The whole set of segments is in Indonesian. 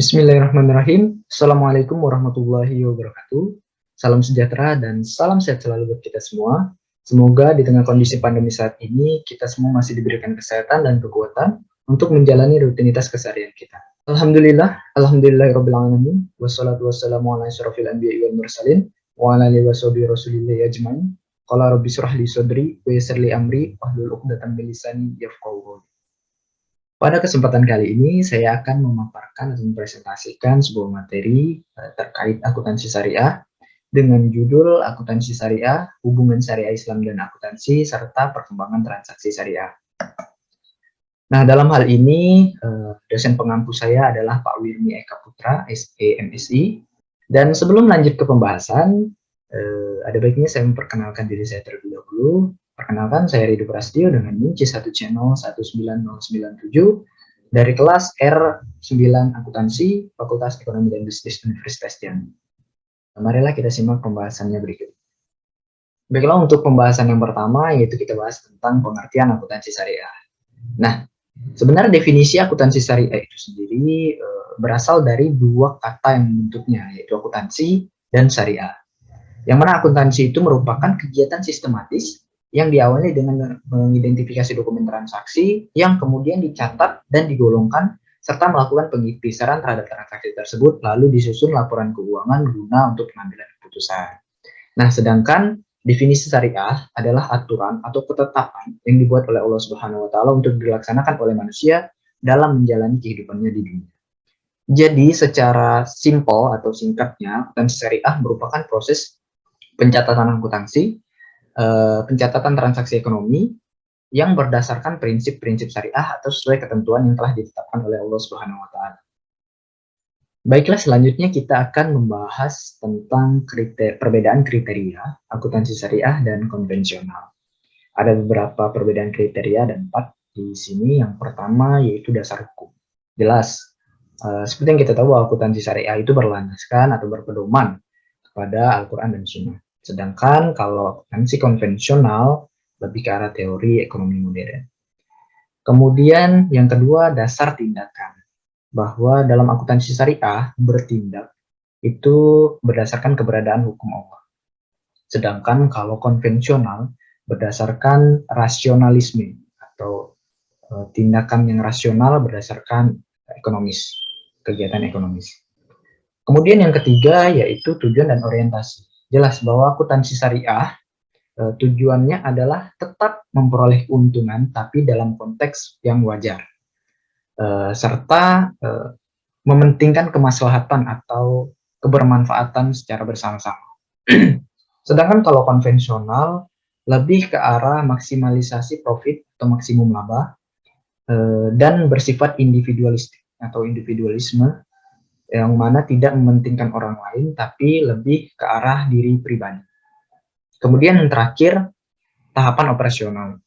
Bismillahirrahmanirrahim. Assalamualaikum warahmatullahi wabarakatuh. Salam sejahtera dan salam sehat selalu buat kita semua. Semoga di tengah kondisi pandemi saat ini, kita semua masih diberikan kesehatan dan kekuatan untuk menjalani rutinitas keseharian kita. Alhamdulillahirabbil alamin. Wassalatu wassalamu ala asyrofil anbiya'i wal mursalin wa ala alihi washabihi rasulillahi ajmain. Qala rabbi shrah li sadri wa yassir li amri wahlul 'uqdatam min lisani yafqahu qawli. Pada kesempatan kali ini, saya akan memaparkan atau mempresentasikan sebuah materi terkait akuntansi syariah dengan judul Akuntansi Syariah, Hubungan Syariah Islam dan Akuntansi, serta Perkembangan Transaksi Syariah. Nah, dalam hal ini, dosen pengampu saya adalah Pak Wirmi Eka Putra, SE MSI. Dan sebelum lanjut ke pembahasan, ada baiknya saya memperkenalkan diri saya terlebih dahulu. Perkenalkan, saya Ridho Prasetyo dengan NIM C1 Channel 19097 dari kelas R9 Akuntansi, Fakultas Ekonomi dan Bisnis Universitas Jambi. Marilah kita simak pembahasannya berikut. Baiklah, untuk pembahasan yang pertama, yaitu kita bahas tentang pengertian akuntansi syariah. Nah, sebenarnya definisi akuntansi syariah itu sendiri berasal dari dua kata yang membentuknya, yaitu akuntansi dan syariah. Yang mana akuntansi itu merupakan kegiatan sistematis yang diawali dengan mengidentifikasi dokumen transaksi yang kemudian dicatat dan digolongkan serta melakukan pengkisaran terhadap transaksi tersebut, lalu disusun laporan keuangan guna untuk pengambilan keputusan. Nah, sedangkan definisi syariah adalah aturan atau ketetapan yang dibuat oleh Allah Subhanahu wa taala untuk dilaksanakan oleh manusia dalam menjalani kehidupannya di dunia. Jadi, secara simpel atau singkatnya, akuntansi syariah merupakan proses pencatatan akuntansi, pencatatan transaksi ekonomi yang berdasarkan prinsip-prinsip syariah atau sesuai ketentuan yang telah ditetapkan oleh Allah Subhanahu wa taala. Baiklah, selanjutnya kita akan membahas tentang perbedaan kriteria akuntansi syariah dan konvensional. Ada beberapa perbedaan kriteria dan 4 di sini. Yang pertama yaitu dasar hukum. Jelas, seperti yang kita tahu bahwa akuntansi syariah itu berlandaskan atau berpedoman kepada Al-Quran dan Sunnah. Sedangkan kalau akuntansi konvensional lebih ke arah teori ekonomi modern. Kemudian yang kedua, dasar tindakan. Bahwa dalam akuntansi syariah bertindak itu berdasarkan keberadaan hukum Allah. Sedangkan kalau konvensional berdasarkan rasionalisme atau tindakan yang rasional berdasarkan ekonomis, kegiatan ekonomis. Kemudian yang ketiga yaitu tujuan dan orientasi. Jelas bahwa akuntansi syariah tujuannya adalah tetap memperoleh keuntungan tapi dalam konteks yang wajar, serta mementingkan kemaslahatan atau kebermanfaatan secara bersama-sama. Sedangkan kalau konvensional lebih ke arah maksimalisasi profit atau maksimum laba dan bersifat individualistik atau individualisme, yang mana tidak mementingkan orang lain tapi lebih ke arah diri pribadi. Kemudian yang terakhir, tahapan operasional.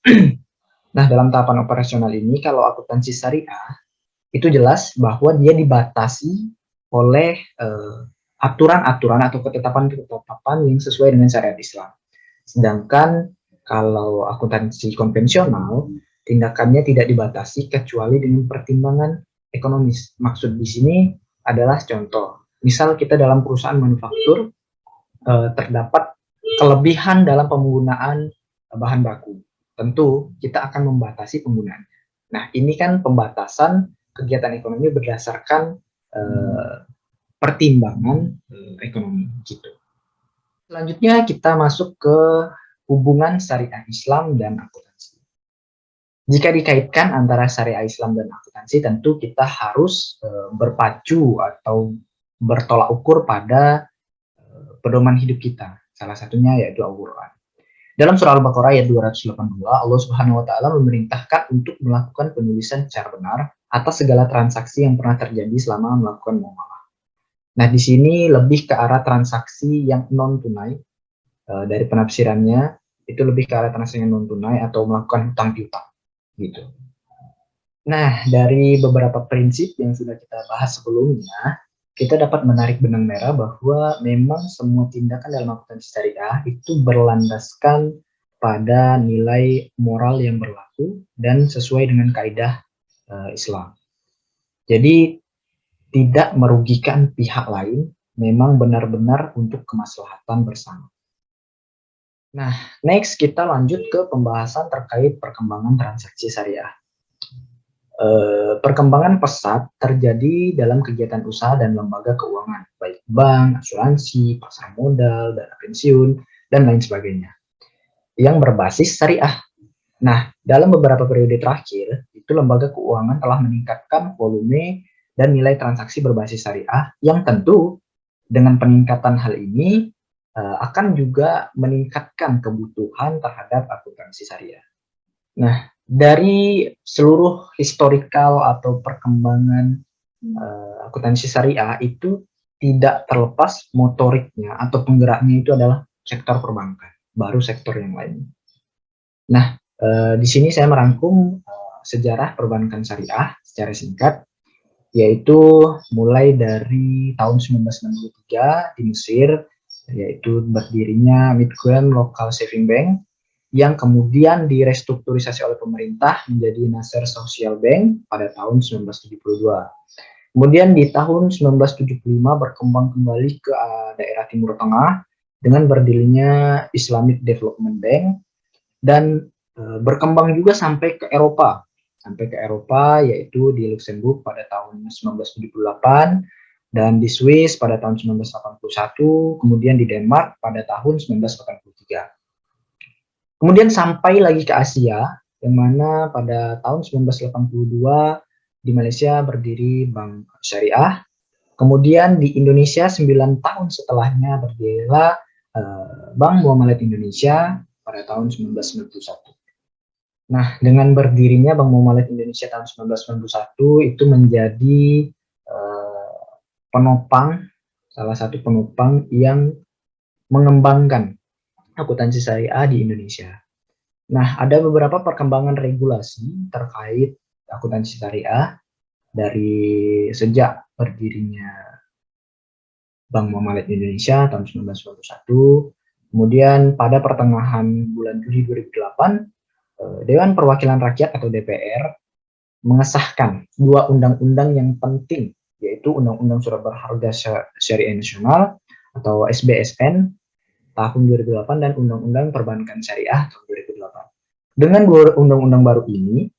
Nah, dalam tahapan operasional ini kalau akuntansi syariah itu jelas bahwa dia dibatasi oleh aturan-aturan atau ketetapan-ketetapan yang sesuai dengan syariat Islam. Sedangkan kalau akuntansi konvensional, tindakannya tidak dibatasi kecuali dengan pertimbangan ekonomis. Maksud di sini adalah contoh, misal kita dalam perusahaan manufaktur terdapat kelebihan dalam penggunaan bahan baku, tentu kita akan membatasi penggunaannya. Nah, ini kan pembatasan kegiatan ekonomi berdasarkan pertimbangan ekonomi gitu. Selanjutnya kita masuk ke hubungan syariah Islam dan akuntansi. Jika dikaitkan antara syariah Islam dan akuntansi, tentu kita harus berpacu atau bertolak ukur pada pedoman hidup kita. Salah satunya yaitu Al-Quran. Dalam surah Al-Baqarah ayat 282, Allah Subhanahu wa taala memerintahkan untuk melakukan penulisan secara benar atas segala transaksi yang pernah terjadi selama melakukan muamalah. Nah, di sini lebih ke arah transaksi yang non-tunai, dari penafsirannya, itu lebih ke arah transaksi yang non-tunai atau melakukan hutang piutang, gitu. Nah, dari beberapa prinsip yang sudah kita bahas sebelumnya, kita dapat menarik benang merah bahwa memang semua tindakan dalam akuntansi syariah itu berlandaskan pada nilai moral yang berlaku dan sesuai dengan kaidah Islam. Jadi tidak merugikan pihak lain, memang benar-benar untuk kemaslahatan bersama. Nah, next kita lanjut ke pembahasan terkait perkembangan transaksi syariah. Perkembangan pesat terjadi dalam kegiatan usaha dan lembaga keuangan, baik bank, asuransi, pasar modal, dana pensiun, dan lain sebagainya, yang berbasis syariah. Nah, dalam beberapa periode terakhir, itu lembaga keuangan telah meningkatkan volume dan nilai transaksi berbasis syariah, yang tentu dengan peningkatan hal ini akan juga meningkatkan kebutuhan terhadap akuntansi syariah. Nah, dari seluruh historical atau perkembangan akuntansi syariah itu tidak terlepas motoriknya atau penggeraknya itu adalah sektor perbankan, baru sektor yang lain. Nah, di sini saya merangkum sejarah perbankan syariah secara singkat, yaitu mulai dari tahun 1963 di Mesir, yaitu berdirinya Midland Local Saving Bank, yang kemudian direstrukturisasi oleh pemerintah menjadi Nasser Social Bank pada tahun 1972. Kemudian di tahun 1975 berkembang kembali ke daerah Timur Tengah dengan berdirinya Islamic Development Bank, dan berkembang juga sampai ke Eropa, yaitu di Luxembourg pada tahun 1978, dan di Swiss pada tahun 1981, kemudian di Denmark pada tahun 1983. Kemudian sampai lagi ke Asia, yang mana pada tahun 1982 di Malaysia berdiri Bank Syariah. Kemudian di Indonesia 9 tahun setelahnya berdirilah Bank Muamalat Indonesia pada tahun 1991. Nah, dengan berdirinya Bank Muamalat Indonesia tahun 1991 itu menjadi penopang, salah satu penopang yang mengembangkan akuntansi syariah di Indonesia. Nah, ada beberapa perkembangan regulasi terkait akuntansi syariah dari sejak berdirinya Bank Muamalat Indonesia tahun 1991. Kemudian pada pertengahan bulan Juli 2008, Dewan Perwakilan Rakyat atau DPR mengesahkan dua undang-undang yang penting, yaitu Undang-Undang Surat Berharga Syariah Nasional atau SBSN tahun 2008 dan Undang-Undang Perbankan Syariah tahun 2008. Dengan dua undang-undang baru ini,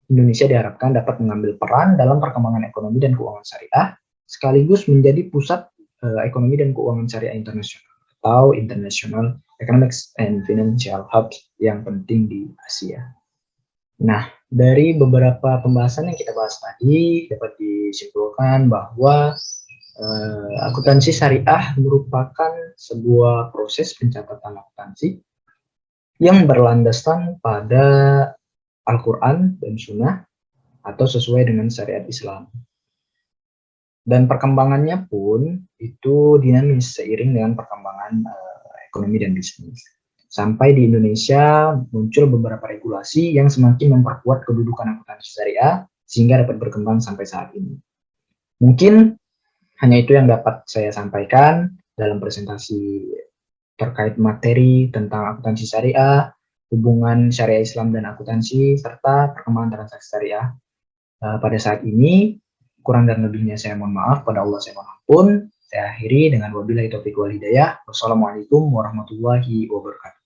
Indonesia diharapkan dapat mengambil peran dalam perkembangan ekonomi dan keuangan syariah, sekaligus menjadi pusat ekonomi dan keuangan syariah internasional atau International Economics and Financial Hub yang penting di Asia. Nah, dari beberapa pembahasan yang kita bahas tadi dapat disimpulkan bahwa akuntansi syariah merupakan sebuah proses pencatatan akuntansi yang berlandaskan pada Al-Quran dan Sunnah atau sesuai dengan syariat Islam. Dan perkembangannya pun itu dinamis seiring dengan perkembangan ekonomi dan bisnis. Sampai di Indonesia muncul beberapa regulasi yang semakin memperkuat kedudukan akuntansi syariah sehingga dapat berkembang sampai saat ini. Mungkin hanya itu yang dapat saya sampaikan dalam presentasi terkait materi tentang akuntansi syariah, hubungan syariah Islam dan akuntansi, serta perkembangan transaksi syariah pada saat ini. Kurang dan lebihnya saya mohon maaf, pada Allah saya mohon ampun. Saya akhiri dengan wabillahi taufiq wal hidayah. Wassalamualaikum warahmatullahi wabarakatuh.